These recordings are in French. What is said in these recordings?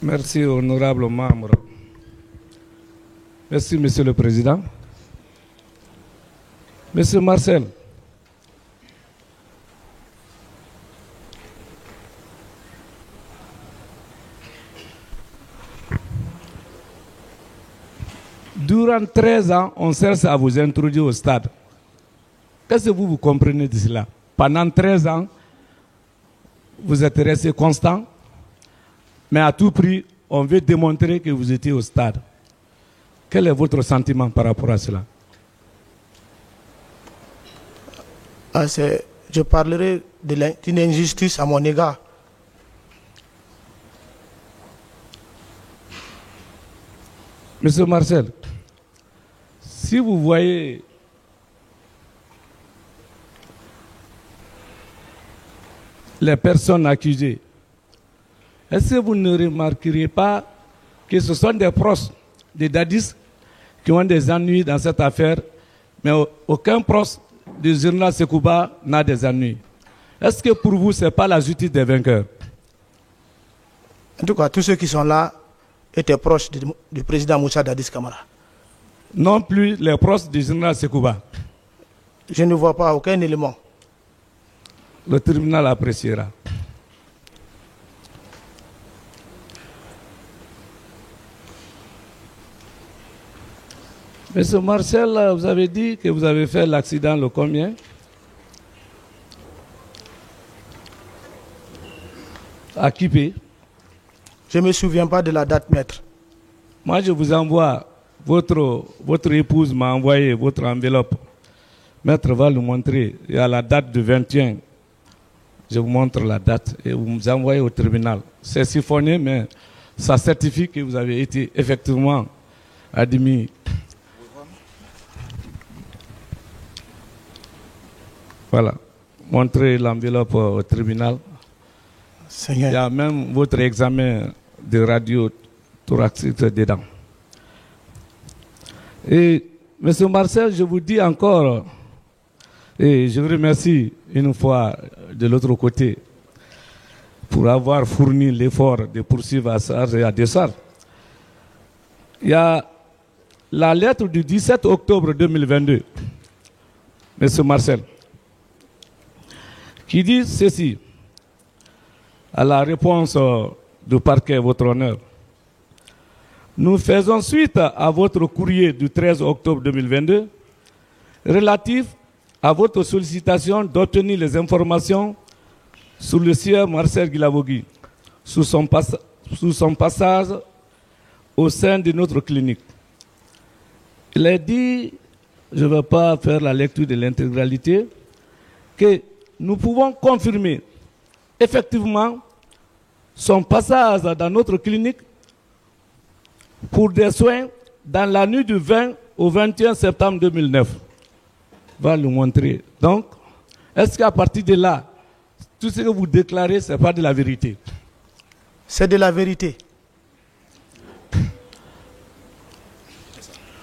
Merci, honorable membre. Merci, Monsieur le Président. Monsieur Marcel, durant 13 ans, on cherche à vous introduire au stade. Qu'est-ce que vous comprenez de cela? Pendant 13 ans, vous êtes resté constant, mais à tout prix, on veut démontrer que vous étiez au stade. Quel est votre sentiment par rapport à cela? Je parlerai d'une injustice à mon égard. Monsieur Marcel, si vous voyez les personnes accusées, est-ce que vous ne remarqueriez pas que ce sont des proches des Dadis qui ont des ennuis dans cette affaire, mais aucun proche du général Sekouba n'a des ennuis? Est-ce que pour vous, ce n'est pas la justice des vainqueurs? En tout cas, tous ceux qui sont là étaient proches du président Moussa Dadis Camara. Non plus les proches du général Sekouba. Je ne vois pas aucun élément. Le tribunal appréciera. Monsieur Marcel, vous avez dit que vous avez fait l'accident le combien? À Kipé. Je ne me souviens pas de la date, maître. Moi, je vous envoie, votre épouse m'a envoyé votre enveloppe. Maître va le montrer. Il y a la date du 21. Je vous montre la date et vous me envoyez au tribunal. C'est siphonné, mais ça certifie que vous avez été effectivement admis. Voilà. Montrez l'enveloppe au tribunal. Seigneur. Il y a même votre examen de radio thoracique dedans. Et Monsieur Marcel, je vous dis encore, et je vous remercie une fois de l'autre côté pour avoir fourni l'effort de poursuivre à charge et à décharge. Il y a la lettre du 17 octobre 2022, Monsieur Marcel, qui dit ceci à la réponse du parquet, votre honneur. Nous faisons suite à votre courrier du 13 octobre 2022 relatif à votre sollicitation d'obtenir les informations sur le sieur Marcel Guilabogui, sous son passage au sein de notre clinique. Il a dit, je ne vais pas faire la lecture de l'intégralité, que nous pouvons confirmer effectivement son passage dans notre clinique pour des soins dans la nuit du 20 au 21 septembre 2009. Va le montrer. Donc, est-ce qu'à partir de là, tout ce que vous déclarez, ce n'est pas de la vérité? C'est de la vérité.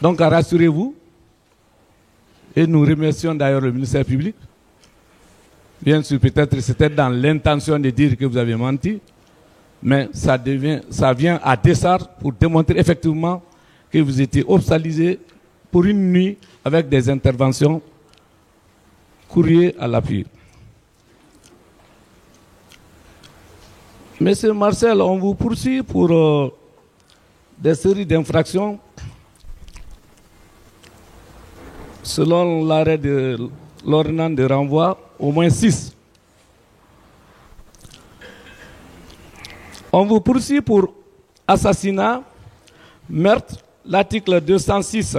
Donc, rassurez-vous, et nous remercions d'ailleurs le ministère public. Bien sûr, peut-être c'était dans l'intention de dire que vous avez menti, mais ça vient à décharge pour démontrer effectivement que vous étiez hospitalisé pour une nuit avec des interventions courrier à l'appui. Monsieur Marcel, on vous poursuit pour des séries d'infractions selon l'arrêt de l'ordonnance de renvoi, au moins 6. On vous poursuit pour assassinat, meurtre, l'article 206,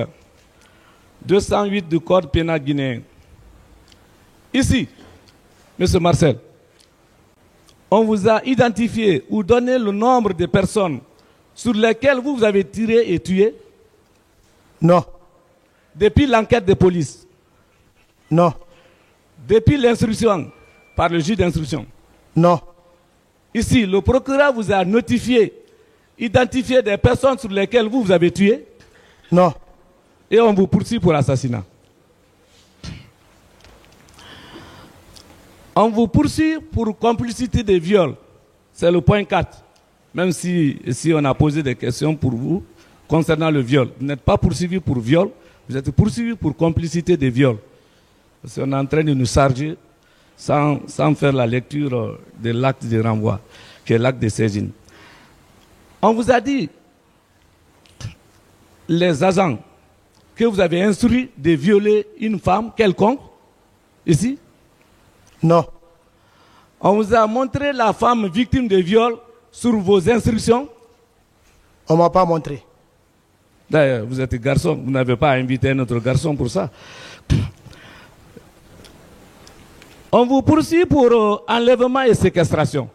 208 du Code pénal guinéen. Ici, M. Marcel, on vous a identifié ou donné le nombre de personnes sur lesquelles vous avez tiré et tué? Non. Depuis l'enquête de police? Non. Depuis l'instruction par le juge d'instruction? Non. Ici, le procureur vous a notifié, identifié des personnes sur lesquelles vous avez tué? Non. Et on vous poursuit pour assassinat. On vous poursuit pour complicité de viol. C'est le point 4. même si on a posé des questions pour vous concernant le viol. Vous n'êtes pas poursuivi pour viol, vous êtes poursuivi pour complicité de viol. Parce qu'on est en train de nous charger sans faire la lecture de l'acte de renvoi, qui est l'acte de saisine. On vous a dit, les agents, que vous avez instruit de violer une femme quelconque, ici? Non. On vous a montré la femme victime de viol sur vos instructions? On ne m'a pas montré. D'ailleurs, vous êtes garçon, vous n'avez pas invité un autre garçon pour ça. On vous poursuit pour enlèvement et séquestration.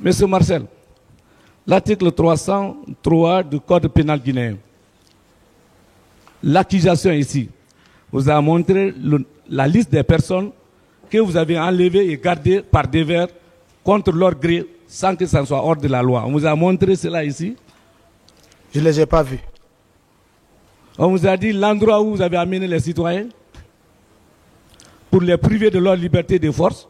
Monsieur Marcel, l'article 303 du Code pénal guinéen, l'accusation ici vous a montré la liste des personnes que vous avez enlevées et gardées par devers contre leur gré sans que ça soit hors de la loi. On vous a montré cela ici? Je ne les ai pas vus. On vous a dit l'endroit où vous avez amené les citoyens pour les priver de leur liberté de force?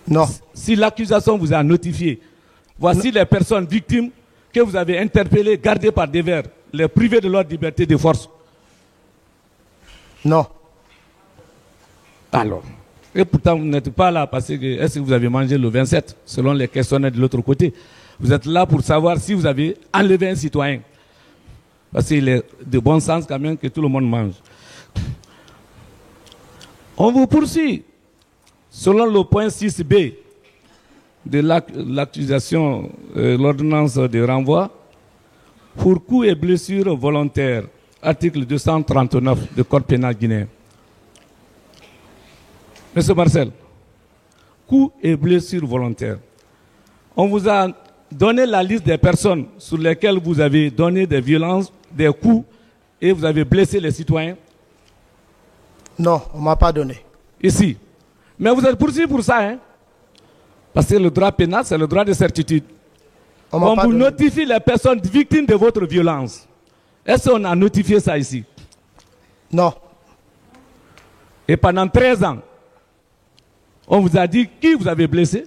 Non. Si l'accusation vous a notifié, voici les personnes victimes que vous avez interpellées, gardées par devers, les privées de leur liberté de force. Non. Alors, et pourtant vous n'êtes pas là parce que, est-ce que vous avez mangé le 27, selon les questionnaires de l'autre côté? Vous êtes là pour savoir si vous avez enlevé un citoyen. Parce qu'il est de bon sens quand même que tout le monde mange. On vous poursuit selon le point 6b de l'accusation, l'ordonnance de renvoi, pour coups et blessures volontaires, article 239 du Code pénal guinéen. Monsieur Marcel, coups et blessures volontaires. On vous a donné la liste des personnes sur lesquelles vous avez donné des violences, des coups, et vous avez blessé les citoyens? Non, on ne m'a pas donné. Ici. Mais vous êtes poursuivi pour ça, hein? Parce que le droit pénal, c'est le droit de certitude. On vous notifie les personnes victimes de votre violence. Est-ce qu'on a notifié ça ici? Non. Et pendant 13 ans, on vous a dit qui vous avez blessé?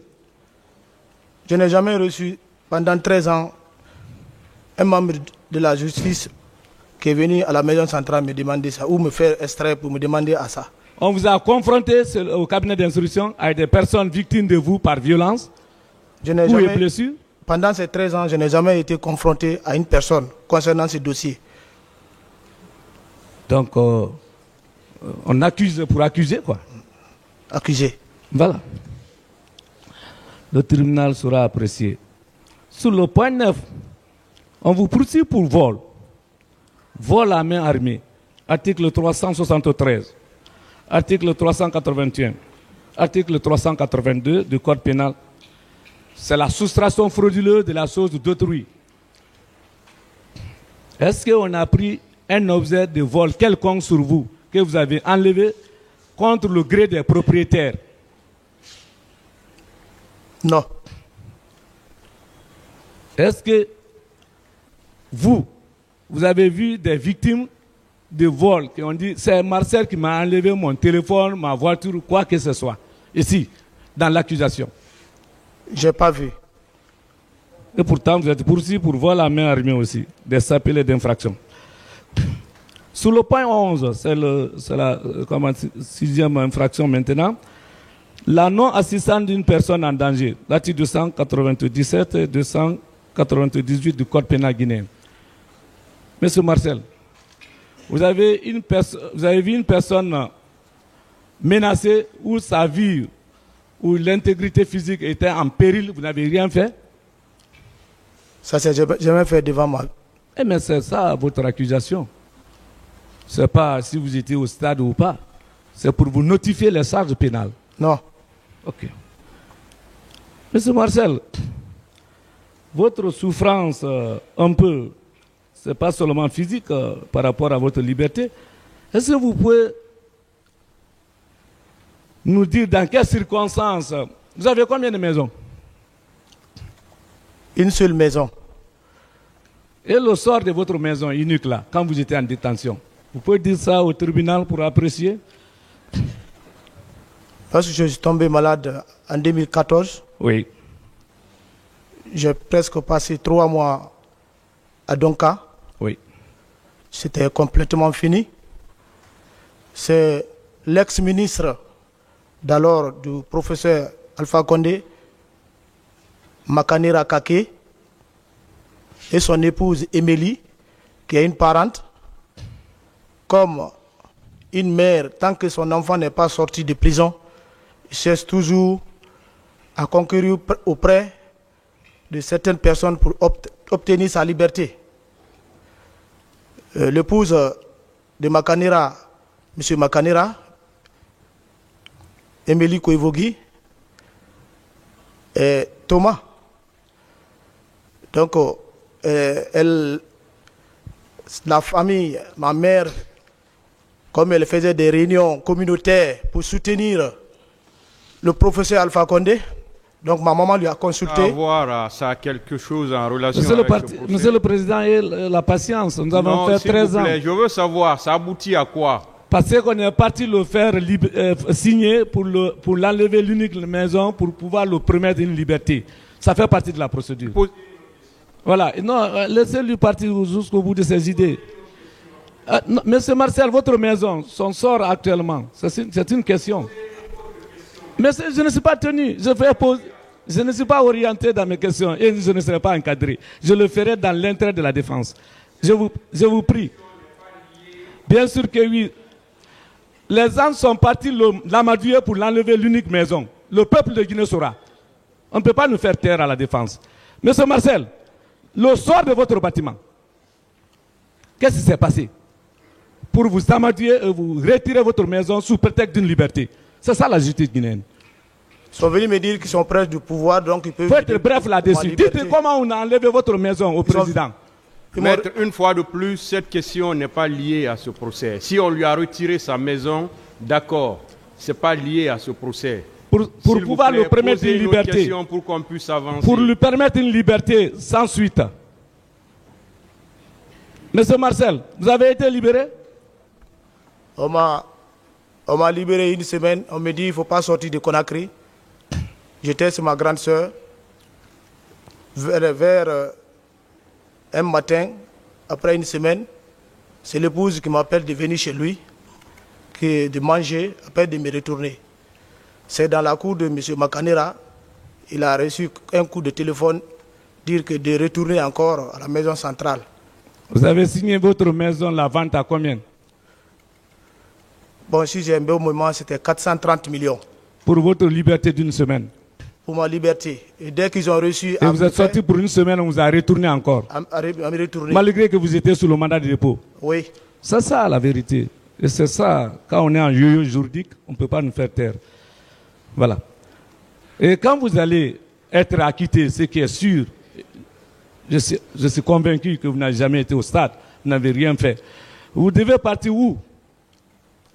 Je n'ai jamais reçu, pendant 13 ans, un membre de la justice qui est venu à la maison centrale me demander ça, ou me faire extrait pour me demander à ça. On vous a confronté au cabinet d'instruction avec des personnes victimes de vous par violence ou et blessures? Pendant ces 13 ans, je n'ai jamais été confronté à une personne concernant ce dossier. Donc, on accuse pour accuser, quoi. Accusé. Voilà. Le tribunal sera apprécié. Sur le point 9, on vous poursuit pour vol. Vol à main armée. Article 373. Article 381. Article 382 du Code pénal. C'est la soustraction frauduleuse de la chose d'autrui. Est-ce qu'on a pris un objet de vol quelconque sur vous que vous avez enlevé contre le gré des propriétaires? Non. Est-ce que vous avez vu des victimes de vol qui ont dit c'est Marcel qui m'a enlevé mon téléphone, ma voiture, quoi que ce soit, ici, dans l'accusation? Je n'ai pas vu. Et pourtant, vous êtes poursuivi pour vol à main armée aussi, des appels d'infraction. Sur le point 11, c'est la sixième infraction maintenant, la non-assistance d'une personne en danger, l'article 297 et 298 du Code pénal guinéen. Monsieur Marcel, vous avez vu une personne menacée où sa vie, où l'intégrité physique était en péril, vous n'avez rien fait? Ça, c'est jamais fait devant moi. Eh mais c'est ça votre accusation. Ce n'est pas si vous étiez au stade ou pas. C'est pour vous notifier les charges pénales. Non. Ok. Monsieur Marcel, votre souffrance, un peu, ce n'est pas seulement physique par rapport à votre liberté. Est-ce que vous pouvez nous dire dans quelles circonstances? Vous avez combien de maisons? Une seule maison. Et le sort de votre maison unique là, quand vous étiez en détention, vous pouvez dire ça au tribunal pour apprécier? Lorsque je suis tombé malade en 2014, Oui. j'ai presque passé 3 mois à Donka. Oui. C'était complètement fini. C'est l'ex-ministre d'alors du professeur Alpha Condé, Makanera Kake, et son épouse Émilie, qui est une parente, comme une mère, tant que son enfant n'est pas sorti de prison, cherche toujours à concourir auprès de certaines personnes pour obtenir sa liberté. L'épouse de Makanera, M. Makanera, Émilie Koivogi, et Thomas. Donc, la famille, ma mère, comme elle faisait des réunions communautaires pour soutenir le professeur Alpha Condé, donc ma maman lui a consulté. Ça a quelque chose en relation Monsieur avec le, ce procès. Monsieur le Président, et la patience, nous avons Non, fait s'il 13 vous ans. plaît, je veux savoir, ça aboutit à quoi? Parce qu'on est parti le faire signer pour l'enlever l'unique maison pour pouvoir le permettre une liberté. Ça fait partie de la procédure. Voilà. Non, laissez-lui partir jusqu'au bout de ses idées. Non, Monsieur Marcel, votre maison, son sort actuellement, c'est une question. Mais je ne suis pas tenu. Je ne suis pas orienté dans mes questions et je ne serai pas encadré. Je le ferai dans l'intérêt de la défense. Je vous prie. Bien sûr que oui. Les gens sont partis l'amadouer pour l'enlever l'unique maison. Le peuple de Guinée saura. On ne peut pas nous faire taire à la défense. Monsieur Marcel, le sort de votre bâtiment, qu'est-ce qui s'est passé pour vous amadouer et vous retirer votre maison sous prétexte d'une liberté? C'est ça la justice guinéenne. Ils sont venus me dire qu'ils sont proches du pouvoir, donc ils peuvent... Il faut être bref là-dessus. Dites comment on a enlevé votre maison au président. Maître, une fois de plus, cette question n'est pas liée à ce procès. Si on lui a retiré sa maison, d'accord, ce n'est pas lié à ce procès. Pour pouvoir lui permettre une liberté. Pour qu'on puisse avancer. Pour lui permettre une liberté sans suite. Monsieur Marcel, vous avez été libéré? On m'a libéré une semaine. On me dit qu'il ne faut pas sortir de Conakry. J'étais chez ma grande soeur. Vers un matin, après une semaine, c'est l'épouse qui m'appelle de venir chez lui, de manger, après de me retourner. C'est dans la cour de M. Makanera, il a reçu un coup de téléphone, dire que de retourner encore à la maison centrale. Vous avez signé votre maison, la vente à combien? Bon, si j'ai un beau moment, c'était 430 millions. Pour votre liberté d'une semaine? Pour ma liberté. Et dès qu'ils ont reçu... Et vous êtes sorti pour une semaine, on vous a retourné encore? À me retourner. Malgré que vous étiez sous le mandat de dépôt? Oui. C'est ça la vérité. Et c'est ça, quand on est en yo-yo juridique, on ne peut pas nous faire taire. Voilà. Et quand vous allez être acquitté, ce qui est sûr, je suis convaincu que vous n'avez jamais été au stade, vous n'avez rien fait. Vous devez partir où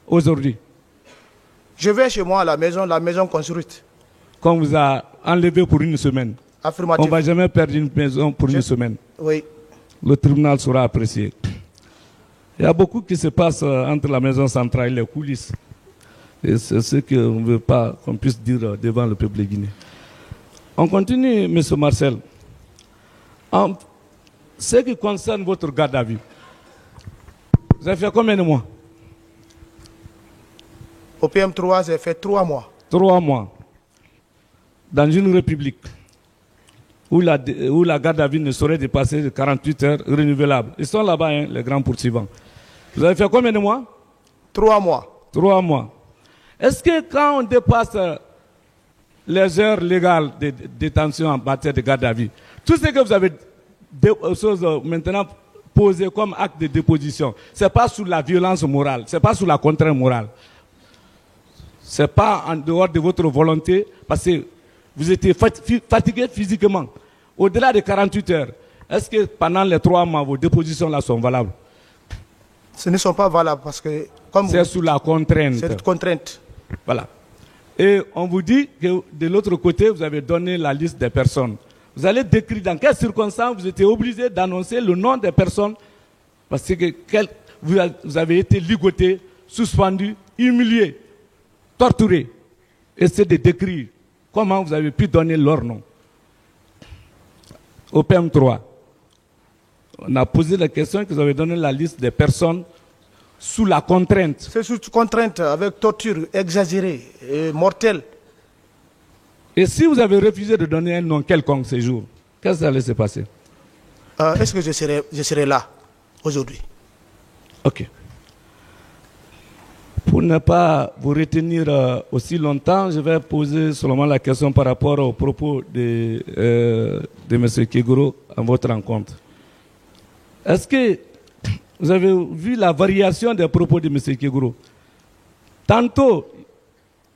aujourd'hui? Je vais chez moi à la maison construite. Qu'on vous a enlevé pour une semaine. Affirmatif. On ne va jamais perdre une maison pour une semaine. Oui. Le tribunal sera apprécié. Il y a beaucoup qui se passe entre la maison centrale et les coulisses. Et c'est ce qu'on ne veut pas qu'on puisse dire devant le peuple guinéen. On continue, M. Marcel. En ce qui concerne votre garde à vue, vous avez fait combien de mois? Au PM3, j'ai fait 3 mois. 3 mois. Dans une république où la garde à vue ne saurait dépasser de 48 heures renouvelables. Ils sont là-bas, hein, les grands poursuivants. Vous avez fait combien de mois? 3 mois. 3 mois. Est-ce que quand on dépasse les heures légales de détention en matière de garde à vue, tout ce que vous avez maintenant posé comme acte de déposition, ce n'est pas sous la violence morale, ce n'est pas sous la contrainte morale. Ce n'est pas en dehors de votre volonté, parce que vous étiez fatigué physiquement. Au-delà de 48 heures, est-ce que pendant les 3 mois, vos dépositions là sont valables? Ce ne sont pas valables parce que... C'est sous la contrainte. C'est contrainte. Voilà. Et on vous dit que de l'autre côté, vous avez donné la liste des personnes. Vous allez décrire dans quelles circonstances vous étiez obligé d'annoncer le nom des personnes parce que vous avez été ligoté, suspendu, humilié, torturé. essayer de décrire comment vous avez pu donner leur nom au PM3. On a posé la question que vous avez donné la liste des personnes sous la contrainte. C'est sous contrainte, avec torture exagérée et mortelle. Et si vous avez refusé de donner un nom quelconque ce jour, qu'est-ce qui allait se passer? Est-ce que je serai là aujourd'hui? Ok. Pour ne pas vous retenir aussi longtemps, je vais poser seulement la question par rapport aux propos de M. Keguro à votre rencontre. Est-ce que vous avez vu la variation des propos de M. Keguro? Tantôt,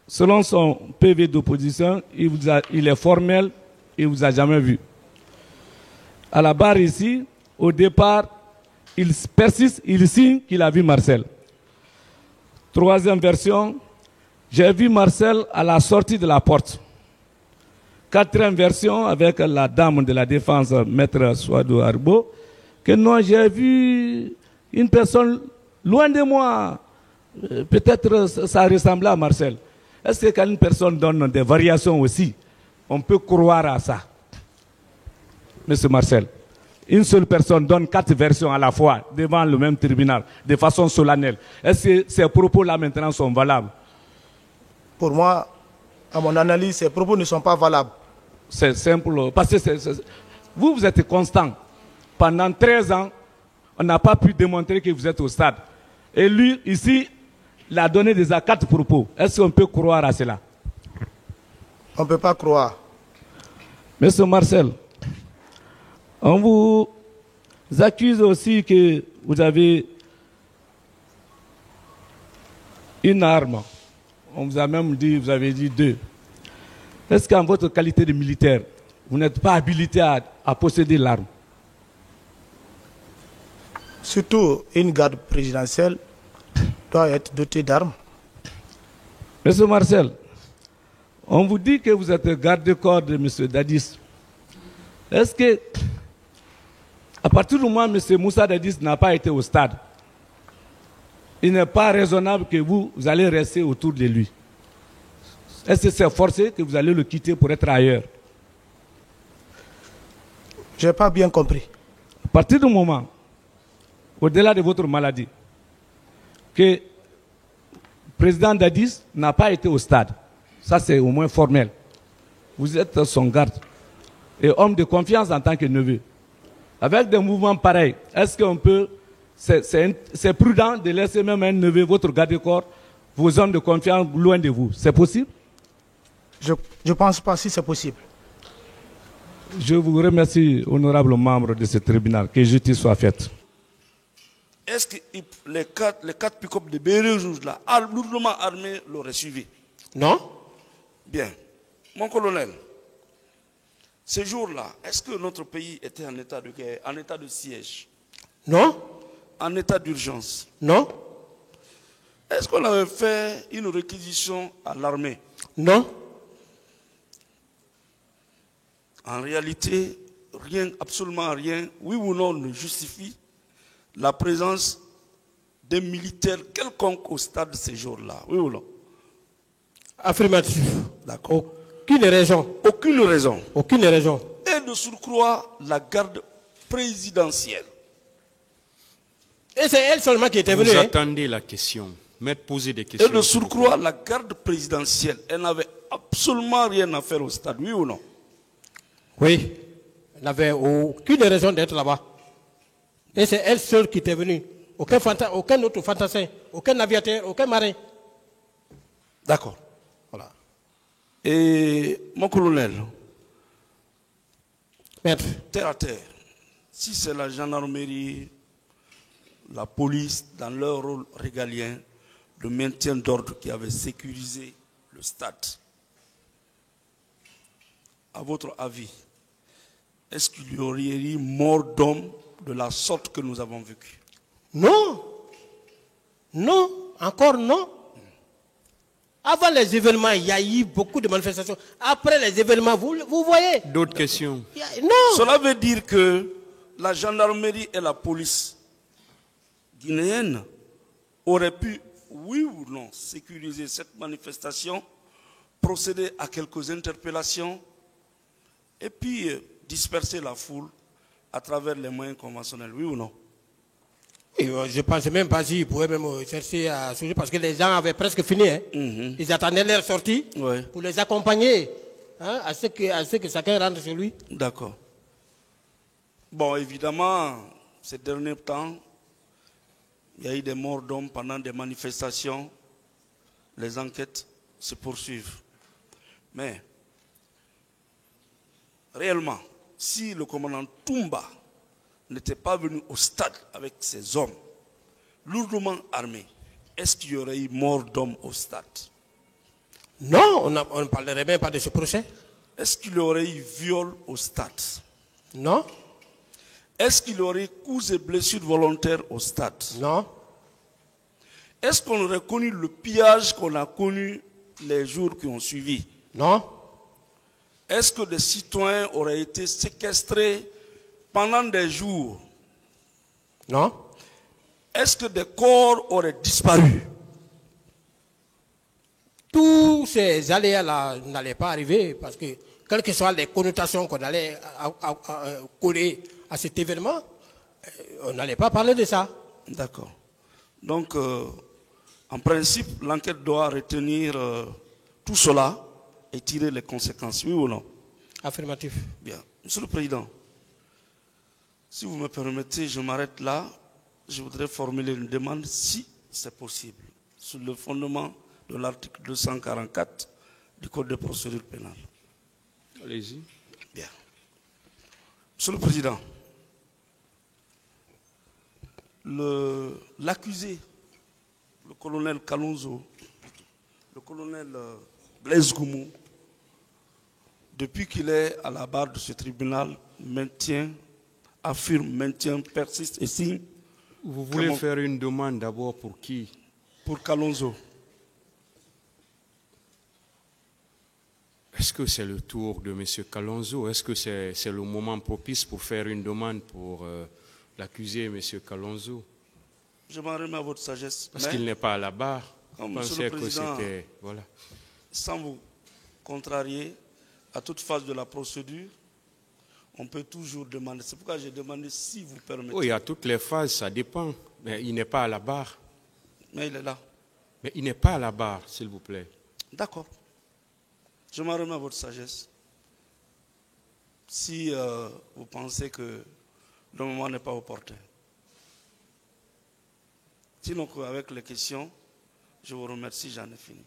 selon son PV d'opposition, il est formel, il ne vous a jamais vu. À la barre ici, au départ, il persiste, il signe qu'il a vu Marcel. Troisième version, j'ai vu Marcel à la sortie de la porte. Quatrième version, avec la dame de la défense, Maître Souadou Arbo, que non, j'ai vu une personne loin de moi. Peut-être ça ressemblait à Marcel. Est-ce que quand une personne donne des variations aussi, on peut croire à ça? Monsieur Marcel, une seule personne donne 4 versions à la fois devant le même tribunal, de façon solennelle. Est-ce que ces propos-là maintenant sont valables? Pour moi, à mon analyse, ces propos ne sont pas valables. C'est simple. Parce que vous êtes constant. Pendant 13 ans, on n'a pas pu démontrer que vous êtes au stade. Et lui, ici, il a donné déjà 4 propos. Est-ce qu'on peut croire à cela? On ne peut pas croire. Monsieur Marcel, on vous accuse aussi que vous avez une arme. On vous a même dit, vous avez dit 2. Est-ce qu'en votre qualité de militaire, vous n'êtes pas habilité à posséder l'arme? Surtout, une garde présidentielle doit être dotée d'armes. Monsieur Marcel, on vous dit que vous êtes garde-corps de M. Dadis. Est-ce que, à partir du moment où M. Moussa Dadis n'a pas été au stade, il n'est pas raisonnable que vous allez rester autour de lui? Est-ce que c'est forcé que vous allez le quitter pour être ailleurs? Je n'ai pas bien compris. À partir du moment, au-delà de votre maladie, que le président Dadis n'a pas été au stade, ça c'est au moins formel. Vous êtes son garde et homme de confiance en tant que neveu. Avec des mouvements pareils, est-ce qu'on peut, c'est prudent de laisser même un neveu, votre garde-corps, vos hommes de confiance loin de vous? C'est possible? Je ne pense pas si c'est possible. Je vous remercie, honorable membre de ce tribunal, que justice soit faite. Est-ce que les quatre pick-up de Béré Rouge, là, lourdement armés, l'auraient suivi? Non? Bien. Mon colonel, ce jour-là, est-ce que notre pays était en état de guerre, en état de siège? Non? En état d'urgence? Non? Est-ce qu'on avait fait une réquisition à l'armée? Non? En réalité, rien, absolument rien, oui ou non, ne justifie la présence d'un militaire quelconque au stade de ces jours-là. Oui ou non? Affirmatif. D'accord. Aucune raison. Aucune raison. Aucune raison. Et de surcroît, la garde présidentielle. Et c'est elle seulement qui était venue. Vous attendez la question. Maître, posez des questions. Et de surcroît, la garde présidentielle, elle n'avait absolument rien à faire au stade. Oui ou non? Oui. Elle n'avait aucune raison d'être là-bas. Et c'est elle seule qui était venue. Aucun autre fantassin, aucun aviateur, aucun marin. D'accord. Voilà. Et mon colonel, Maître, terre à terre, si c'est la gendarmerie, la police, dans leur rôle régalien, le maintien d'ordre qui avait sécurisé le stade, à votre avis, est-ce qu'il y aurait eu mort d'homme de la sorte que nous avons vécu? non. Non, encore non. Avant les événements, il y a eu beaucoup de manifestations. Après les événements, vous voyez. D'autres questions? Non. Cela veut dire que la gendarmerie et la police guinéenne auraient pu, oui ou non, sécuriser cette manifestation procéder à quelques interpellations et puis disperser la foule à travers les moyens conventionnels, oui ou non? Et je ne pense même pas s'ils pouvaient même chercher à sourire parce que les gens avaient presque fini. Hein. Ils attendaient leur sortie pour les accompagner à ce que chacun rentre chez lui. D'accord. Bon, évidemment, ces derniers temps, il y a eu des morts d'hommes pendant des manifestations. Les enquêtes se poursuivent. Mais, réellement, si le commandant Toumba n'était pas venu au stade avec ses hommes, lourdement armés, est-ce qu'il y aurait eu mort d'hommes au stade? Non, on ne parlerait même pas de ce procès. Est-ce qu'il y aurait eu viol au stade? Non. Est-ce qu'il y aurait eu coups et blessures volontaires au stade? Non. Est-ce qu'on aurait connu le pillage qu'on a connu les jours qui ont suivi? Non. Est-ce que des citoyens auraient été séquestrés pendant des jours? Non. Est-ce que des corps auraient disparu? Tous ces aléas-là n'allaient pas arriver parce que, quelles que soient les connotations qu'on allait coller à cet événement, on n'allait pas parler de ça. D'accord. Donc, en principe, l'enquête doit retenir tout cela et tirer les conséquences, oui ou non? Affirmatif. Bien. Monsieur le Président, si vous me permettez, je m'arrête là. Je voudrais formuler une demande, si c'est possible, sur le fondement de l'article 244 du Code de procédure pénale. Allez-y. Bien. Monsieur le Président, l'accusé, le colonel Kalonzo, le colonel Blaise Goumou, depuis qu'il est à la barre de ce tribunal, affirme, persiste et signe. Vous voulez faire une demande d'abord pour qui? Pour Kalonzo. Est-ce que c'est le tour de M. Kalonzo? Est-ce que c'est le moment propice pour faire une demande pour l'accusé, M. Kalonzo? Je m'en remets à votre sagesse. Parce qu'il n'est pas à la barre. Comme Je pensais que c'était... Voilà. Sans vous contrarier, à toute phase de la procédure, on peut toujours demander. C'est pourquoi j'ai demandé si vous permettez. Oui, à toutes les phases, ça dépend. Mais il n'est pas à la barre. Mais il est là. Mais il n'est pas à la barre, s'il vous plaît. D'accord. Je m'en remets à votre sagesse. Si vous pensez que le moment n'est pas opportun. Sinon, avec les questions, je vous remercie, j'en ai fini.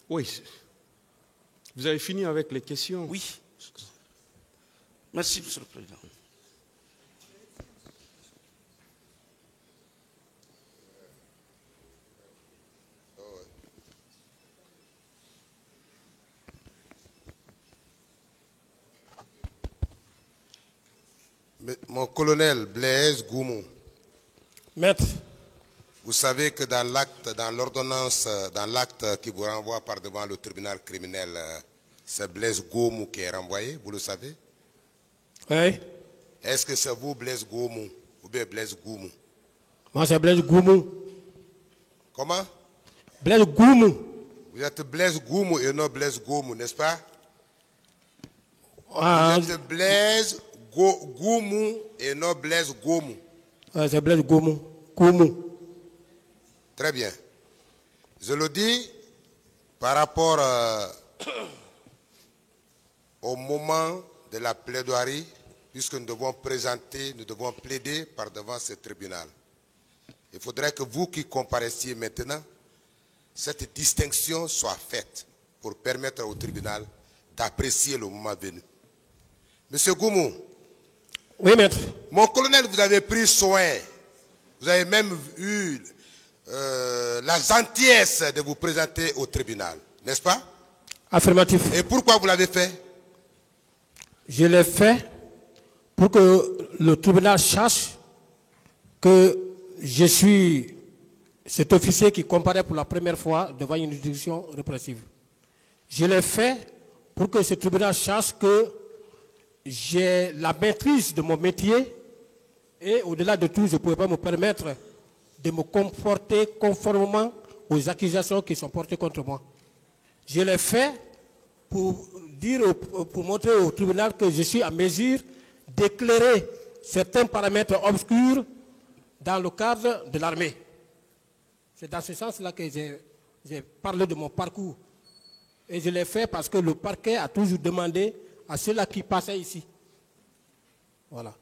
Oui. Vous avez fini avec les questions? Oui. Merci, Monsieur le Président. Mon colonel Blaise Goumou, Maître, vous savez que dans l'acte, dans l'ordonnance, dans l'acte qui vous renvoie par devant le tribunal criminel, c'est Blaise Goumou qui est renvoyé, vous le savez? oui. Est-ce que c'est vous, Blaise Goumou, ou bien Blaise Goumou? Moi, c'est Blaise Goumou. Comment? Blaise Goumou. Vous êtes Blaise Goumou et non Blaise Goumou, n'est-ce pas? Vous êtes Blaise Goumou et non Blaise Goumou. C'est Blaise Goumou. Goumou. Très bien. Je le dis par rapport au moment de la plaidoirie, puisque nous devons plaider par devant ce tribunal. Il faudrait que vous qui comparaissiez maintenant, cette distinction soit faite pour permettre au tribunal d'apprécier le moment venu. Monsieur Goumou. Oui, maître. Mon colonel, vous avez pris soin. Vous avez même eu la gentillesse de vous présenter au tribunal, n'est-ce pas? Affirmatif. Et pourquoi vous l'avez fait? Je l'ai fait pour que le tribunal sache que je suis cet officier qui comparaît pour la première fois devant une juridiction répressive. Je l'ai fait pour que ce tribunal sache que j'ai la maîtrise de mon métier Et au-delà de tout, je ne pouvais pas me permettre de me comporter conformément aux accusations qui sont portées contre moi. Je l'ai fait pour montrer au tribunal que je suis à mesure d'éclairer certains paramètres obscurs dans le cadre de l'armée. C'est dans ce sens-là que j'ai parlé de mon parcours. Et je l'ai fait parce que le parquet a toujours demandé à ceux-là qui passaient ici. Voilà.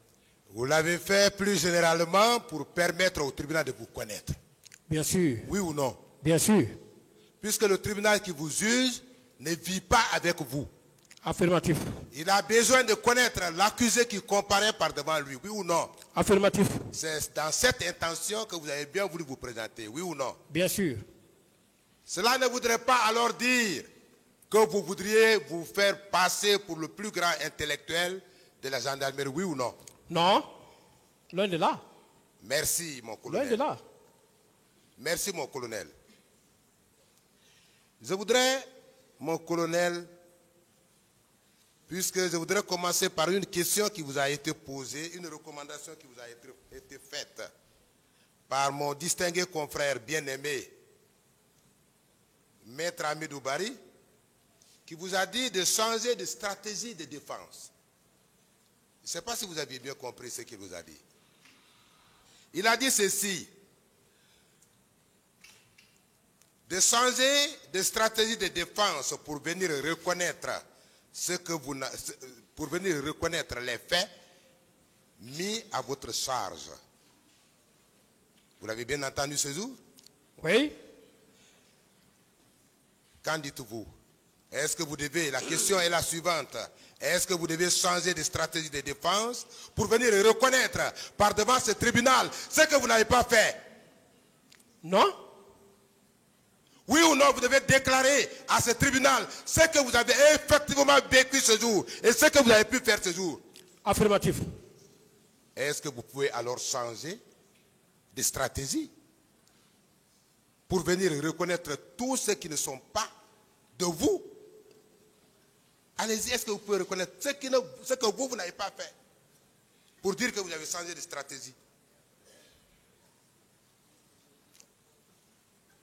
Vous l'avez fait plus généralement pour permettre au tribunal de vous connaître. Bien sûr. Oui ou non? Bien sûr. Puisque le tribunal qui vous juge ne vit pas avec vous. Affirmatif. Il a besoin de connaître l'accusé qui comparaît par devant lui. Oui ou non? Affirmatif. C'est dans cette intention que vous avez bien voulu vous présenter. Oui ou non? Bien sûr. Cela ne voudrait pas alors dire que vous voudriez vous faire passer pour le plus grand intellectuel de la gendarmerie. Oui ou non? Non. Loin de là. Merci, mon Loin colonel. de là. Merci, mon colonel. Je voudrais, mon colonel, puisque je voudrais commencer par une question qui vous a été posée, une recommandation qui vous a été faite par mon distingué confrère bien-aimé, Maître Hamidou Bari, qui vous a dit de changer de stratégie de défense. Je ne sais pas si vous aviez bien compris ce qu'il vous a dit. Il a dit ceci: de changer de stratégie de défense pour venir reconnaître les faits mis à votre charge. Vous l'avez bien entendu ce jour? Oui. Qu'en dites-vous? Est-ce que vous devez, la question est la suivante, est-ce que vous devez changer de stratégie de défense pour venir reconnaître par devant ce tribunal ce que vous n'avez pas fait? Non. Oui ou non, vous devez déclarer à ce tribunal ce que vous avez effectivement vécu ce jour et ce que vous avez pu faire ce jour. Affirmatif. Est-ce que vous pouvez alors changer de stratégie pour venir reconnaître tous ceux qui ne sont pas de vous? Allez-y, est-ce que vous pouvez reconnaître ce que vous n'avez pas fait pour dire que vous avez changé de stratégie?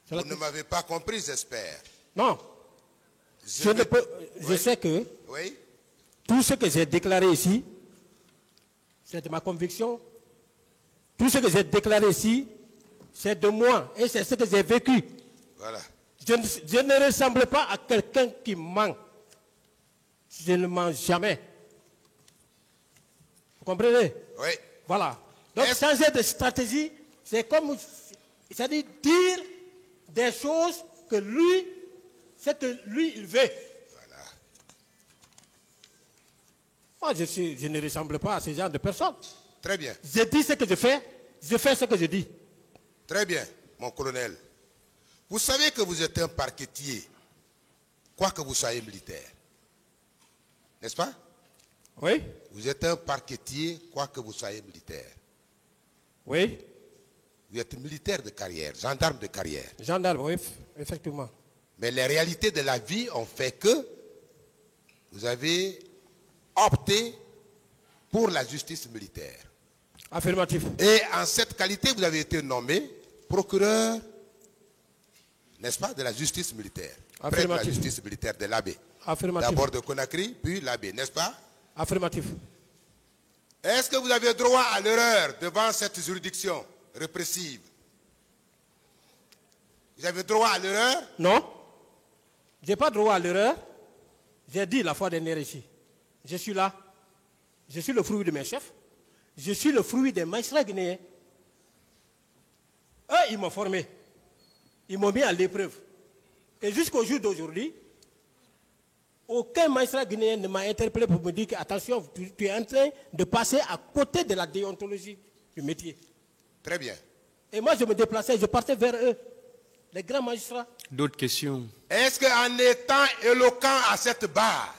Vous ne m'avez pas compris, j'espère. Non. Je sais que oui? Tout ce que j'ai déclaré ici, c'est de ma conviction. Tout ce que j'ai déclaré ici, c'est de moi et c'est ce que j'ai vécu. Voilà. Je ne ressemble pas à quelqu'un qui ment. Je ne mens jamais. Vous comprenez? Oui. Voilà. Donc changer de stratégie, c'est comme, c'est-à-dire dire des choses que lui, c'est que lui, il veut. Voilà. Moi, je ne ressemble pas à ce genre de personnes. Très bien. Je dis ce que je fais ce que je dis. Très bien, mon colonel. Vous savez que vous êtes un parquetier, quoi que vous soyez militaire. N'est-ce pas? Oui. Vous êtes un parquetier, quoi que vous soyez militaire. Oui. Vous êtes militaire de carrière, gendarme de carrière. Gendarme, oui, effectivement. Mais les réalités de la vie ont fait que vous avez opté pour la justice militaire. Affirmatif. Et en cette qualité, vous avez été nommé procureur, n'est-ce pas, de la justice militaire. Près de la justice militaire de l'Abbé. D'abord de Conakry, puis l'Abbé, n'est-ce pas? Affirmatif. Est-ce que vous avez droit à l'erreur devant cette juridiction répressive? Vous avez droit à l'erreur? Non. Je n'ai pas droit à l'erreur. J'ai dit la fois dernière ici. Je suis là. Je suis le fruit de mes chefs. Je suis le fruit des magistrats guinéens. Eux, ils m'ont formé. Ils m'ont mis à l'épreuve. Et jusqu'au jour d'aujourd'hui, aucun magistrat guinéen ne m'a interpellé pour me dire que, attention, tu es en train de passer à côté de la déontologie du métier. Très bien. Et moi, je me déplaçais, je partais vers eux, les grands magistrats. D'autres questions? Est-ce qu'en étant éloquent à cette barre,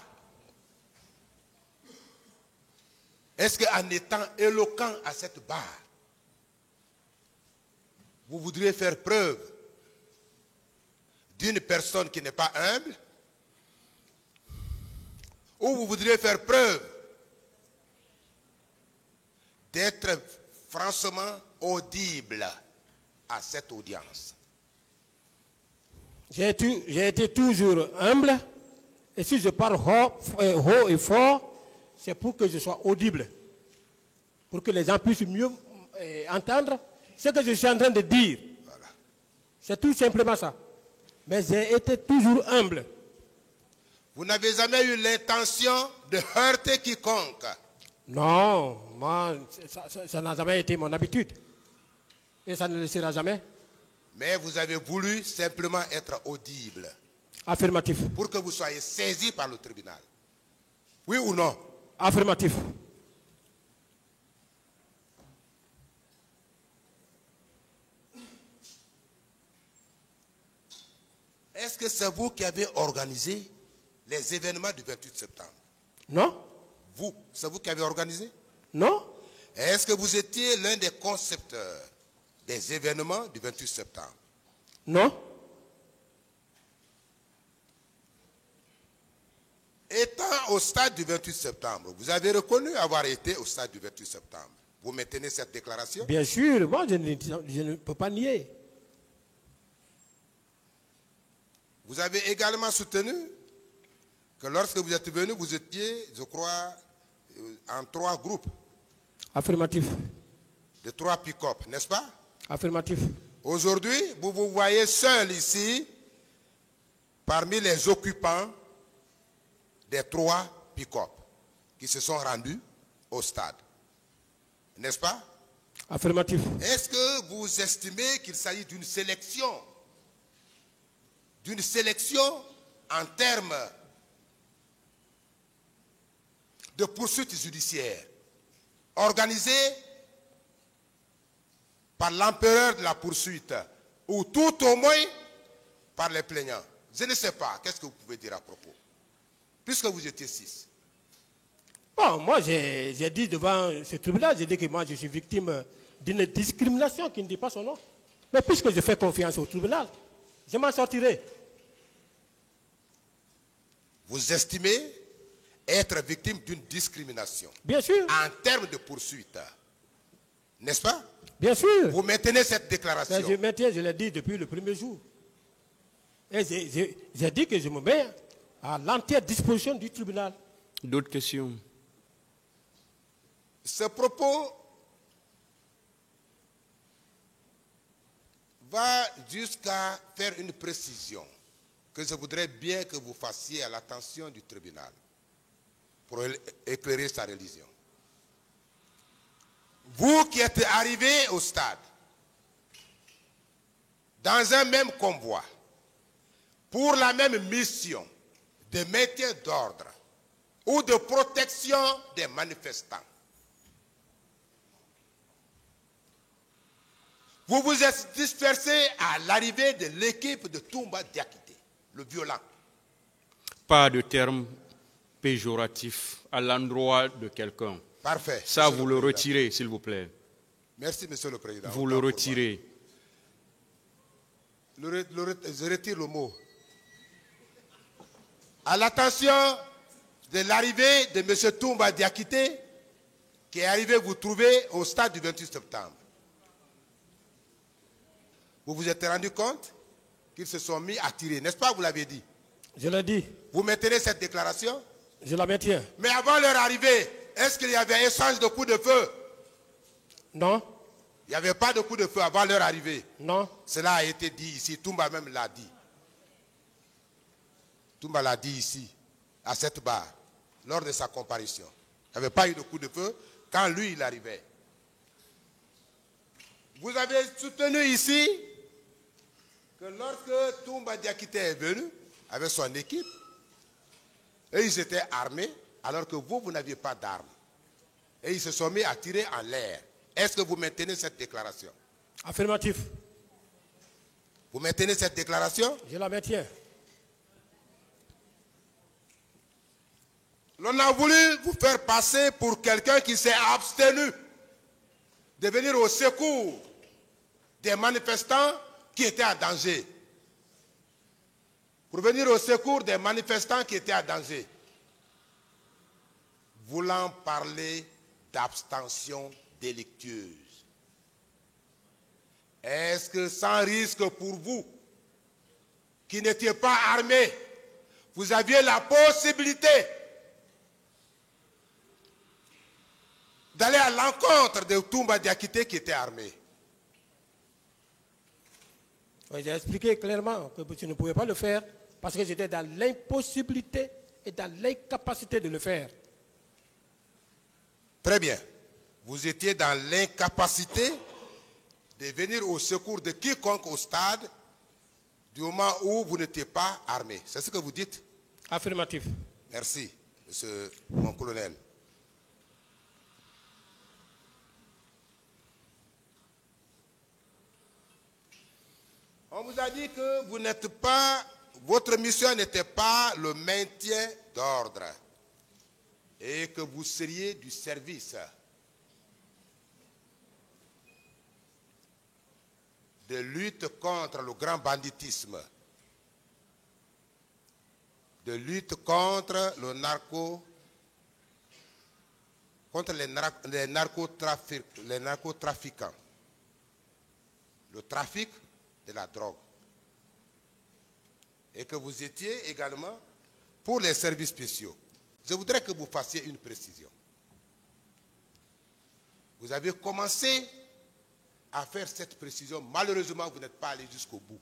vous voudriez faire preuve d'une personne qui n'est pas humble, ou vous voudriez faire preuve d'être franchement audible à cette audience. J'ai été toujours humble, et si je parle haut et fort, c'est pour que je sois audible, pour que les gens puissent mieux entendre ce que je suis en train de dire. Voilà. C'est tout simplement ça. Mais j'ai été toujours humble. Vous n'avez jamais eu l'intention de heurter quiconque. Non, moi, ça n'a jamais été mon habitude. Et ça ne le sera jamais. Mais vous avez voulu simplement être audible. Affirmatif. Pour que vous soyez saisi par le tribunal. Oui ou non? Affirmatif. Est-ce que c'est vous qui avez organisé les événements du 28 septembre? Non. Vous, c'est vous qui avez organisé? Non. Est-ce que vous étiez l'un des concepteurs des événements du 28 septembre? Non. Étant au stade du 28 septembre, vous avez reconnu avoir été au stade du 28 septembre. Vous maintenez cette déclaration? Bien sûr, moi je ne peux pas nier. Vous avez également soutenu que lorsque vous êtes venu, vous étiez, je crois, en 3 groupes. Affirmatif. De 3 pick-up, n'est-ce pas? Affirmatif. Aujourd'hui, vous vous voyez seul ici, parmi les occupants des 3 pick-up qui se sont rendus au stade. N'est-ce pas? Affirmatif. Est-ce que vous estimez qu'il s'agit d'une sélection? D'une sélection en termes de poursuites judiciaires organisées par l'empereur de la poursuite ou tout au moins par les plaignants? Je ne sais pas. Qu'est-ce que vous pouvez dire à propos? Puisque vous étiez 6. Bon, moi j'ai dit devant ce tribunal, j'ai dit que moi je suis victime d'une discrimination qui ne dit pas son nom. Mais puisque je fais confiance au tribunal, je m'en sortirai. Vous estimez être victime d'une discrimination? Bien sûr. En termes de poursuite. N'est-ce pas? Bien sûr. Vous maintenez cette déclaration? Mais je maintiens, je l'ai dit depuis le premier jour. Et j'ai dit que je me mets à l'entière disposition du tribunal. D'autres questions? Ce propos va jusqu'à faire une précision que je voudrais bien que vous fassiez à l'attention du tribunal pour éclairer sa religion. Vous qui êtes arrivés au stade dans un même convoi pour la même mission de maintien d'ordre ou de protection des manifestants, vous vous êtes dispersés à l'arrivée de l'équipe de Toumba Diakité, le violent. Pas de terme péjoratif à l'endroit de quelqu'un. Parfait. Ça, vous le retirez, s'il vous plaît. Merci, Monsieur le Président. Vous le retirez. Je retire le mot. À l'attention de l'arrivée de M. Toumba Diakité, qui est arrivé vous trouver au stade du 28 septembre. Vous vous êtes rendu compte qu'ils se sont mis à tirer, n'est-ce pas? Vous l'avez dit. Je l'ai dit. Vous maintenez cette déclaration? Je la maintiens. Mais avant leur arrivée, est-ce qu'il y avait échange de coups de feu? Non. Il n'y avait pas de coups de feu avant leur arrivée. Non. Cela a été dit ici. Toumba même l'a dit. Toumba l'a dit ici, à cette barre, lors de sa comparution. Il n'y avait pas eu de coup de feu quand lui, il arrivait. Vous avez soutenu ici que lorsque Toumba Diakité est venu avec son équipe, et ils étaient armés, alors que vous n'aviez pas d'armes. Et ils se sont mis à tirer en l'air. Est-ce que vous maintenez cette déclaration? Affirmatif. Vous maintenez cette déclaration? Je la maintiens. L'on a voulu vous faire passer pour quelqu'un qui s'est abstenu de venir au secours des manifestants qui étaient en danger. Pour venir au secours des manifestants qui étaient en danger. Voulant parler d'abstention délictueuse. est-ce que sans risque pour vous, qui n'étiez pas armés, vous aviez la possibilité d'aller à l'encontre de Toumba Diakité qui était armé? Oui, j'ai expliqué clairement que je ne pouvais pas le faire parce que j'étais dans l'impossibilité et dans l'incapacité de le faire. Très bien. Vous étiez dans l'incapacité de venir au secours de quiconque au stade du moment où vous n'étiez pas armé. C'est ce que vous dites? Affirmatif. Merci, monsieur mon colonel. On vous a dit que vous n'êtes pas, votre mission n'était pas le maintien d'ordre et que vous seriez du service. De lutte contre le grand banditisme, de lutte contre le les narcotrafiquants, le trafic de la drogue, et que vous étiez également pour les services spéciaux. Je voudrais que vous fassiez une précision. Vous avez commencé à faire cette précision. Malheureusement, vous n'êtes pas allé jusqu'au bout.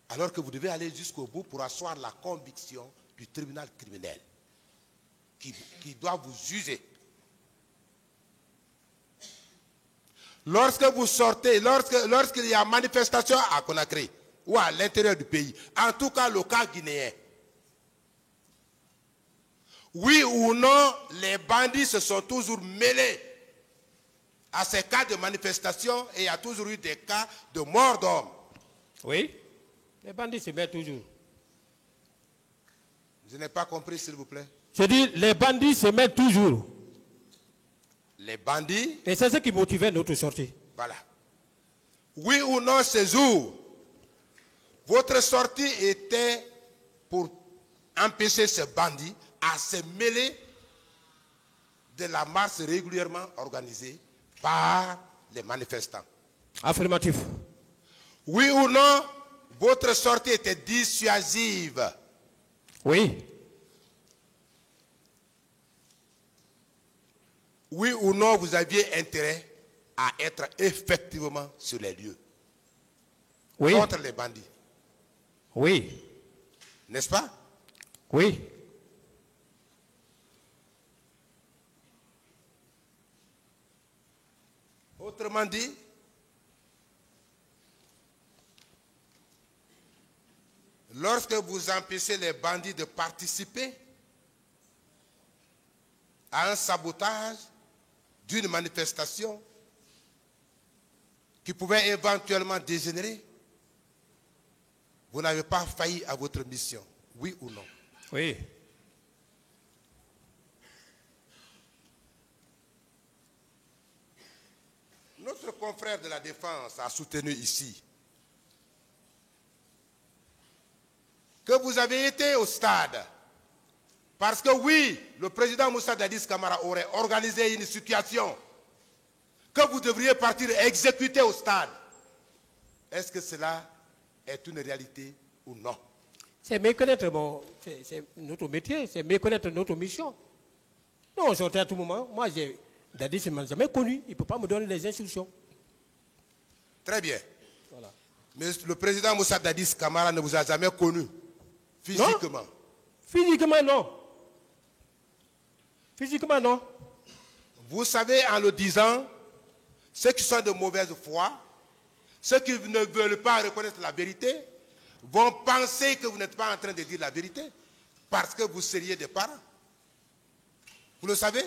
Alors que vous devez aller jusqu'au bout pour asseoir la conviction du tribunal criminel qui doit vous juger. Lorsque vous sortez, lorsqu'il y a manifestation à Conakry ou à l'intérieur du pays, en tout cas le cas guinéen, oui ou non, les bandits se sont toujours mêlés à ces cas de manifestation et il y a toujours eu des cas de mort d'hommes. Oui, les bandits se mêlent toujours. Je n'ai pas compris, s'il vous plaît. Je dis, les bandits se mêlent toujours. Les bandits. Et c'est ce qui motivait notre sortie. Voilà. Oui ou non, ces jours, votre sortie était pour empêcher ces bandits à se mêler de la marche régulièrement organisée par les manifestants. Affirmatif. Oui ou non, votre sortie était dissuasive. Oui. Oui ou non, vous aviez intérêt à être effectivement sur les lieux. Oui. Contre les bandits. Oui. N'est-ce pas? Oui. Autrement dit, lorsque vous empêchez les bandits de participer à un sabotage d'une manifestation qui pouvait éventuellement dégénérer, vous n'avez pas failli à votre mission, oui ou non? Oui. Notre confrère de la Défense a soutenu ici que vous avez été au stade parce que oui, le président Moussa Dadis Camara aurait organisé une situation que vous devriez partir exécuter au stade. Est-ce que cela est une réalité ou non? C'est méconnaître c'est notre métier, c'est méconnaître notre mission. Nous, on sortait à tout moment. Moi, Dadis ne m'a jamais connu. Il ne peut pas me donner les instructions. Très bien. Voilà. Mais le président Moussa Dadis Camara ne vous a jamais connu physiquement? Non. Physiquement, non. Physiquement, non. Vous savez, en le disant, ceux qui sont de mauvaise foi, ceux qui ne veulent pas reconnaître la vérité, vont penser que vous n'êtes pas en train de dire la vérité parce que vous seriez des parents. Vous le savez?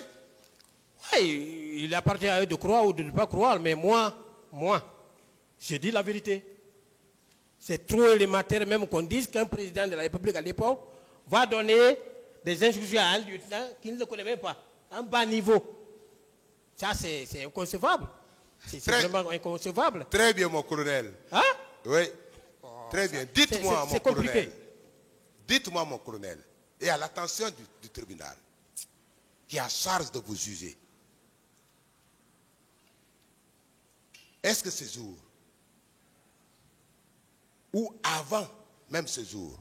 Oui, il appartient à eux de croire ou de ne pas croire, mais moi, je dis la vérité. C'est trop élémentaire même qu'on dise qu'un président de la République à l'époque va donner des instructions à un lieutenant qui ne le connaît même pas, à un bas niveau. Ça, c'est inconcevable. C'est vraiment inconcevable. Très bien, mon colonel. Hein? Oui. Très bien. Dites-moi, mon colonel. Dites-moi, mon colonel, et à l'attention du tribunal, qui a charge de vous juger. Est-ce que ce jour, ou avant même ce jour,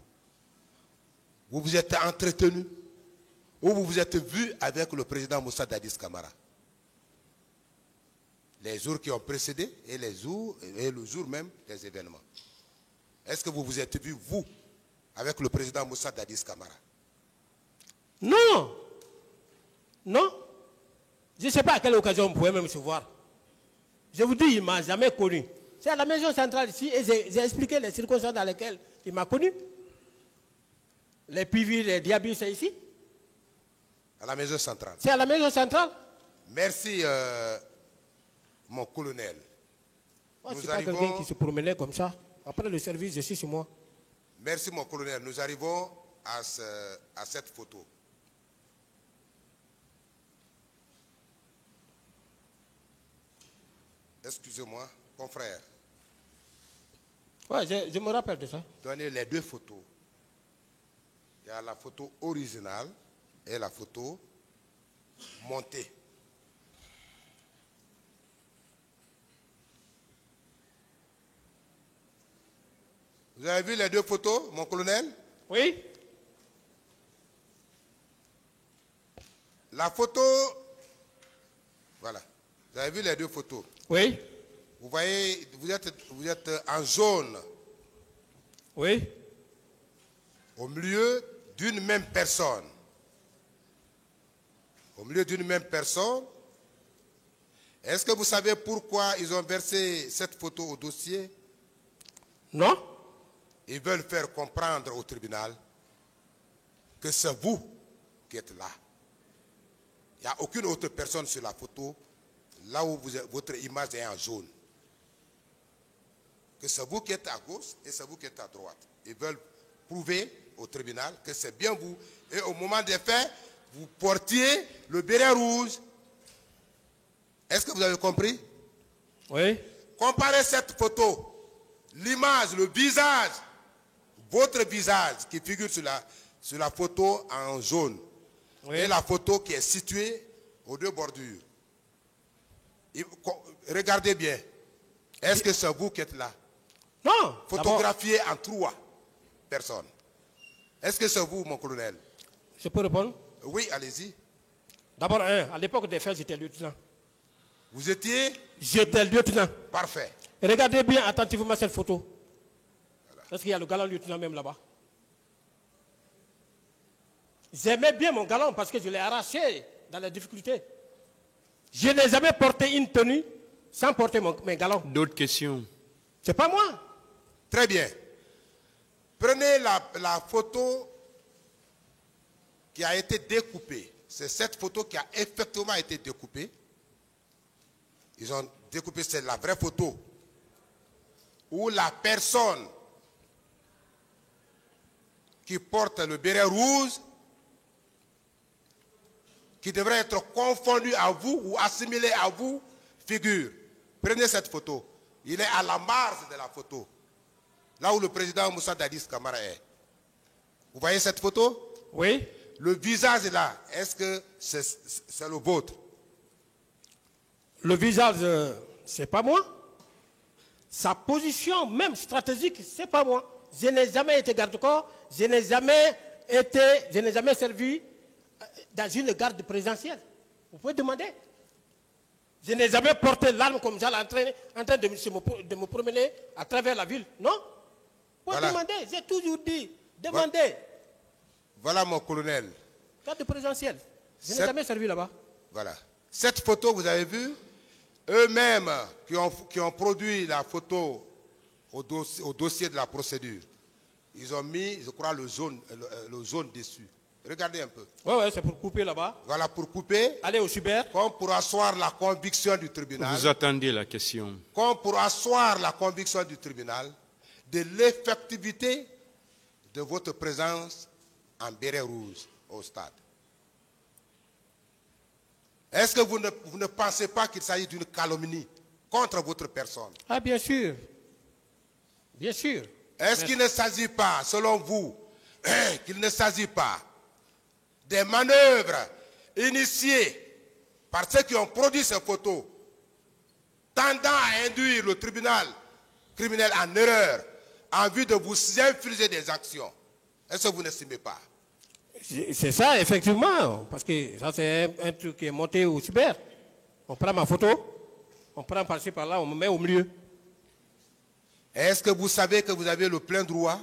vous vous êtes entretenu ou vous vous êtes vu avec le président Moussa Dadis Camara? Les jours qui ont précédé et le jour même des événements. Est-ce que vous vous êtes vu, vous, avec le président Moussa Dadis Camara? Non. Non. Je ne sais pas à quelle occasion on pouvait même se voir. Je vous dis, il ne m'a jamais connu. C'est à la maison centrale ici et j'ai expliqué les circonstances dans lesquelles il m'a connu. Les PV, les diabies, c'est ici. À la maison centrale. C'est à la maison centrale. Merci, mon colonel. Moi, je ne suis pas quelqu'un qui se promenait comme ça. Après le service, je suis chez moi. Merci, mon colonel. Nous arrivons à cette photo. Excusez-moi, confrère. Oui, je me rappelle de ça. Donnez les deux photos. Il y a la photo originale et la photo montée. Vous avez vu les deux photos, mon colonel? Oui. La photo, voilà. Vous avez vu les deux photos? Oui. Vous voyez, vous êtes en jaune. Oui. Au milieu d'une même personne. Au milieu d'une même personne. Est-ce que vous savez pourquoi ils ont versé cette photo au dossier? Non. Ils veulent faire comprendre au tribunal que c'est vous qui êtes là. Il n'y a aucune autre personne sur la photo, là où votre image est en jaune. Que c'est vous qui êtes à gauche et c'est vous qui êtes à droite. Ils veulent prouver au tribunal que c'est bien vous. Et au moment des faits, vous portiez le béret rouge. Est-ce que vous avez compris? Oui. Comparez cette photo, l'image, le visage, votre visage qui figure sur la photo en jaune, oui, et la photo qui est située aux deux bordures. Regardez bien. Est-ce que c'est vous qui êtes là? Non. Photographié en trois personnes. Est-ce que c'est vous, mon colonel? Je peux répondre? Oui, allez-y. D'abord, à l'époque des faits, j'étais lieutenant. Vous étiez? J'étais lieutenant. Parfait. Regardez bien attentivement cette photo. Voilà. Parce qu'il y a le galant lieutenant même là-bas. J'aimais bien mon galant parce que je l'ai arraché dans les difficultés. Je n'ai jamais porté une tenue sans porter mes galons. D'autres questions? C'est pas moi. Très bien. Prenez la photo qui a été découpée. C'est cette photo qui a effectivement été découpée. Ils ont découpé, c'est la vraie photo. Où la personne qui porte le béret rouge, qui devrait être confondue à vous ou assimilée à vous, figure. Prenez cette photo. Il est à la marge de la photo. Là où le président Moussa Dadis Camara est. Vous voyez cette photo? Oui. Le visage est là. Est-ce que c'est le vôtre? Le visage, c'est pas moi. Sa position, même stratégique, c'est pas moi. Je n'ai jamais été garde-corps. Je n'ai jamais servi dans une garde présidentielle. Vous pouvez demander. Je n'ai jamais porté l'arme comme ça en train de me promener à travers la ville. Non? Vous pouvez demander. J'ai toujours dit. Demandez. Voilà mon colonel. Garde présidentielle. Je n'ai jamais servi là-bas. Voilà. Cette photo, vous avez vu, eux-mêmes qui ont produit la photo au dossier de la procédure, ils ont mis, je crois, le jaune dessus. Regardez un peu. Oui, c'est pour couper là-bas. Voilà, pour couper. Allez au cyber. Comme pour asseoir la conviction du tribunal. Vous attendez la question. Comme pour asseoir la conviction du tribunal de l'effectivité de votre présence en béret rouge au stade. Est-ce que vous ne pensez pas qu'il s'agit d'une calomnie contre votre personne? Ah, bien sûr. Bien sûr. Est-ce qu'il ne s'agit pas, selon vous, qu'il ne s'agit pas des manœuvres initiées par ceux qui ont produit ces photos, tendant à induire le tribunal criminel en erreur en vue de vous infliger des actions. Est-ce que vous n'estimez pas? C'est ça, effectivement, parce que ça, c'est un truc qui est monté au cyber. On prend ma photo, on prend par-ci, par-là, on me met au milieu. Est-ce que vous savez que vous avez le plein droit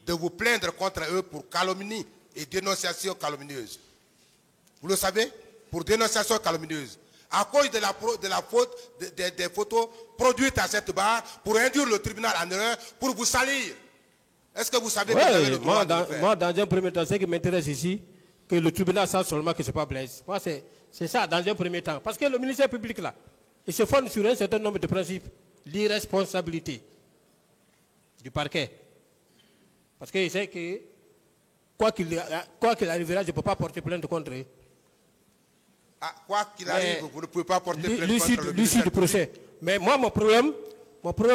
de vous plaindre contre eux pour calomnie et dénonciation calomnieuse? Vous le savez? Pour dénonciation calomnieuse. À cause de la faute des photos produites à cette barre pour induire le tribunal en erreur, pour vous salir. Est-ce que vous savez que vous avez le droit de le faire? Moi, dans un premier temps, ce qui m'intéresse ici, que le tribunal sache seulement que ce n'est pas Blaise. Moi, c'est ça, dans un premier temps. Parce que le ministère public, là, il se fonde sur un certain nombre de principes. L'irresponsabilité du parquet. Parce qu'il sait que, quoi qu'il arrivera, je ne peux pas porter plainte contre eux. Ah, quoi qu'il arrive, vous ne pouvez pas porter plainte contre le l'issue ministère du procès. Mais moi, mon problème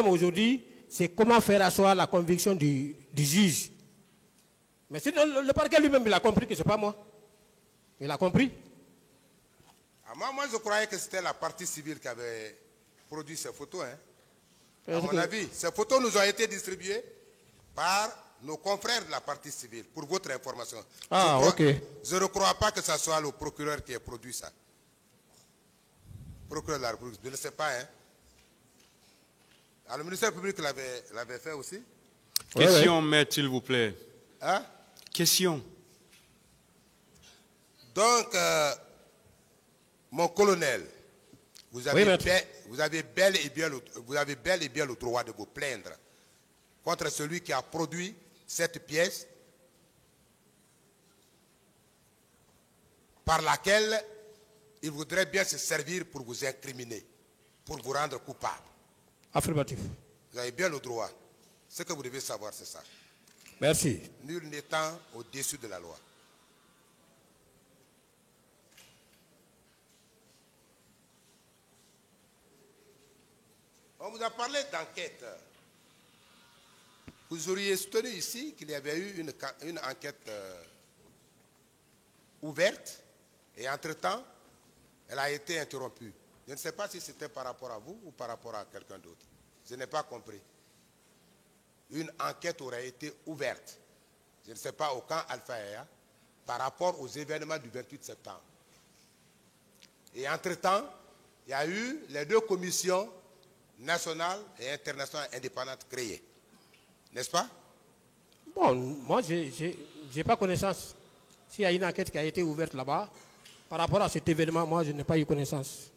aujourd'hui, c'est comment faire asseoir la conviction du juge. Mais si le parquet lui-même, il a compris que ce n'est pas moi. Il a compris. Ah, moi, je croyais que c'était la partie civile qui avait produit ces photos. Hein. À mon avis, ces photos nous ont été distribuées par nos confrères de la partie civile, pour votre information. Ah, ok. Je ne crois pas que ce soit le procureur qui ait produit ça. Procureur de la République, je ne sais pas. Hein. Alors, le ministère public l'avait fait aussi. Question, maître, s'il vous plaît. Hein? Question. Donc, mon colonel, vous avez bel et bien le droit de vous plaindre contre celui qui a produit cette pièce par laquelle il voudrait bien se servir pour vous incriminer, pour vous rendre coupable. Affirmatif. Vous avez bien le droit. Ce que vous devez savoir, c'est ça. Merci. Nul n'étant au-dessus de la loi. On vous a parlé d'enquête. Vous auriez soutenu ici qu'il y avait eu une enquête ouverte et entre-temps, elle a été interrompue. Je ne sais pas si c'était par rapport à vous ou par rapport à quelqu'un d'autre. Je n'ai pas compris. Une enquête aurait été ouverte, je ne sais pas au camp Alpha Ea, par rapport aux événements du 28 septembre. Et entre-temps, il y a eu les deux commissions nationales et internationales indépendantes créées. N'est-ce pas? Bon, moi, je n'ai pas connaissance. S'il y a une enquête qui a été ouverte là-bas, par rapport à cet événement, moi, je n'ai pas eu connaissance.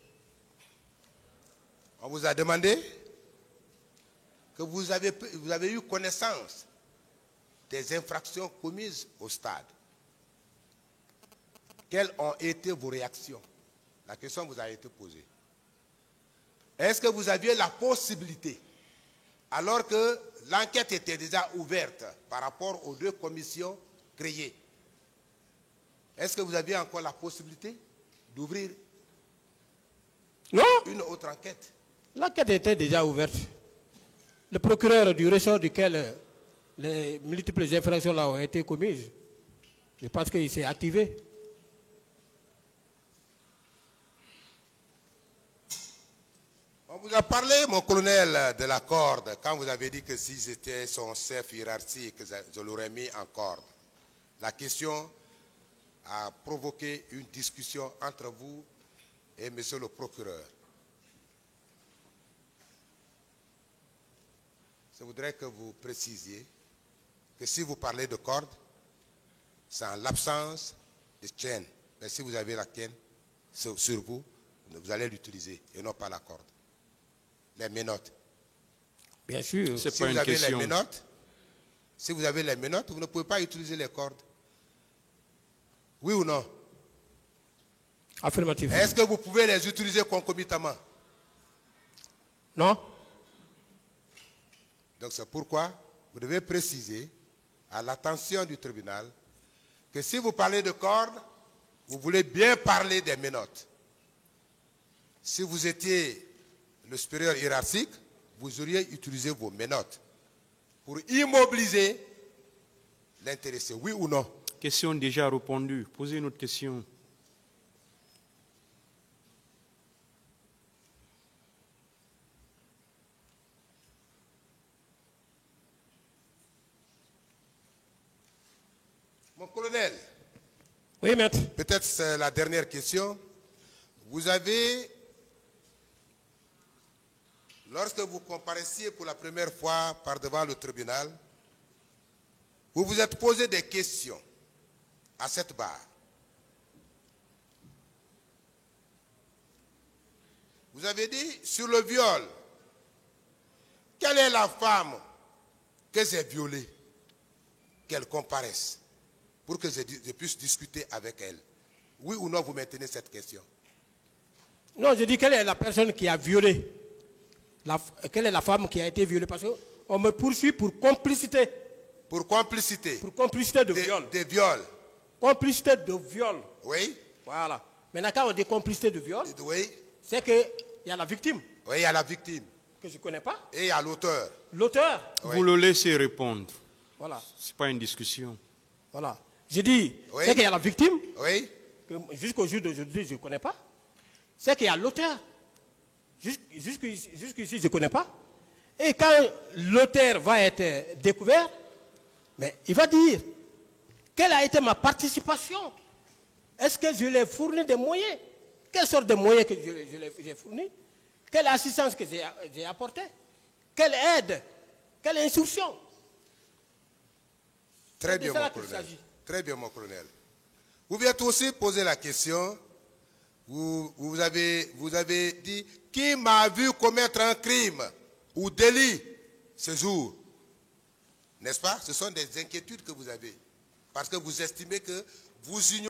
On vous a demandé que vous avez eu connaissance des infractions commises au stade. Quelles ont été vos réactions? La question vous a été posée. Est-ce que vous aviez la possibilité, alors que l'enquête était déjà ouverte par rapport aux deux commissions créées, est-ce que vous aviez encore la possibilité d'ouvrir une autre enquête? L'enquête était déjà ouverte. Le procureur du ressort duquel les multiples infractions là ont été commises, je pense qu'il s'est activé. On vous a parlé, mon colonel, de la corde, quand vous avez dit que si j'étais son chef hiérarchique, je l'aurais mis en corde. La question a provoqué une discussion entre vous et monsieur le procureur. Je voudrais que vous précisiez que si vous parlez de corde, c'est en l'absence de chaîne. Mais si vous avez la chaîne sur vous, vous allez l'utiliser et non pas la corde. Les menottes. Bien sûr. C'est pas une question. Si vous avez les menottes, vous ne pouvez pas utiliser les cordes. Oui ou non? Affirmatif. Est-ce que vous pouvez les utiliser concomitamment? Non. Donc c'est pourquoi vous devez préciser à l'attention du tribunal que si vous parlez de cordes, vous voulez bien parler des menottes. Si vous étiez le supérieur hiérarchique, vous auriez utilisé vos menottes pour immobiliser l'intéressé, oui ou non? Question déjà répondue. Posez une autre question. Oui, maître. Peut-être c'est la dernière question. Vous avez, lorsque vous comparaissiez pour la première fois par devant le tribunal, vous vous êtes posé des questions à cette barre. Vous avez dit sur le viol, quelle est la femme que j'ai violée, qu'elle comparaisse, pour que je puisse discuter avec elle. Oui ou non, vous maintenez cette question? Non, je dis quelle est la personne qui a violé. Quelle est la femme qui a été violée? Parce qu'on me poursuit pour complicité. Pour complicité. Pour complicité de viol. Des viols. Complicité de viol. Oui. Voilà. Maintenant, quand on dit complicité de viol, oui, c'est qu'il y a la victime. Oui, il y a la victime. Que je ne connais pas. Et il y a l'auteur. L'auteur. Vous le laissez répondre. Voilà. Ce n'est pas une discussion. Voilà. Je dis, c'est qu'il y a la victime. Oui. Que jusqu'au jour d'aujourd'hui, je ne connais pas. C'est qu'il y a l'auteur. Jusqu'ici, je ne connais pas. Et quand l'auteur va être découvert, mais il va dire, quelle a été ma participation? Est-ce que je lui ai fourni des moyens? Quelle sorte de moyens que j'ai fournis? Quelle assistance que j'ai apportée? Quelle aide? Quelle instruction? Très bien, mon colonel. Très bien, mon colonel. Vous pouvez aussi poser la question. Vous avez dit, qui m'a vu commettre un crime ou délit ce jour? N'est-ce pas? Ce sont des inquiétudes que vous avez. Parce que vous estimez que vous ignorez.